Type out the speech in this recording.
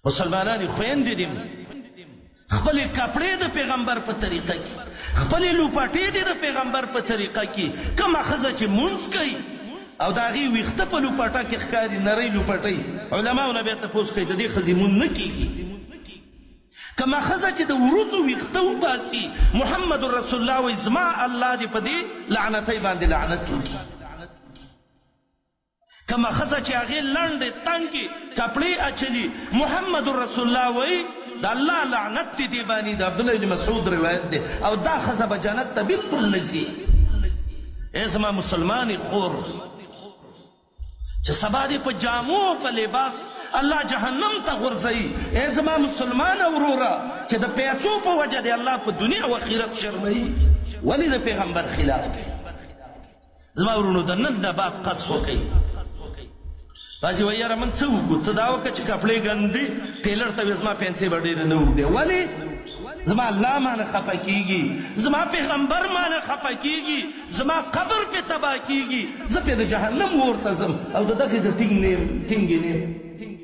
مسلمانانی خویندې دي خپلې کپړې د پیغمبر په طریقه کې خپلې لوپټې دي د پیغمبر په طریقه کې کومه ښځه چې مونځ کوي او د هغې ویښته په لوپټه کې ښکاري نرۍ لوپټۍ علماو نه بیا تپوس کوي د دې ښځې مونځ نه کېږي کما ښځه چې د وروځو ویښته وباسي محمد رسول الله وایي زما الله دې په دې لعنتۍ باندې لعنت وکړي کما ښځه چې هغې لنډې تنګې کپړې اچلي محمد رسول الله وایي د الله لعنت دې دې باندې د عبدالله بن مسعود روایت دی او دا ښځه به جنت ته بلکل نه ځي ای زما مسلمانې خور چې سبا دې په جامو په لباس الله جهنم ته غورځوي ای زما مسلمانه وروره چې د پیسو په وجه دې الله په دنیا او آخرت شرموي ولې د پیغمبر خلاف کوي زما ورونو د نن نه بعد قص وکوي بعضې وایي یاره موږ څه وکړو ته دا وکړه چې کپړې ګنډې ټیلر ته وایي زما پنسۍ به ډېرې نه اوږدې ولې زما الله مانه خفه کېږي زما پیغمبر مانه خفه کېږي زما قبر پې تباه کېږي زه پې د جهنم اور ته ځم او د دغې د ټینګې نه یم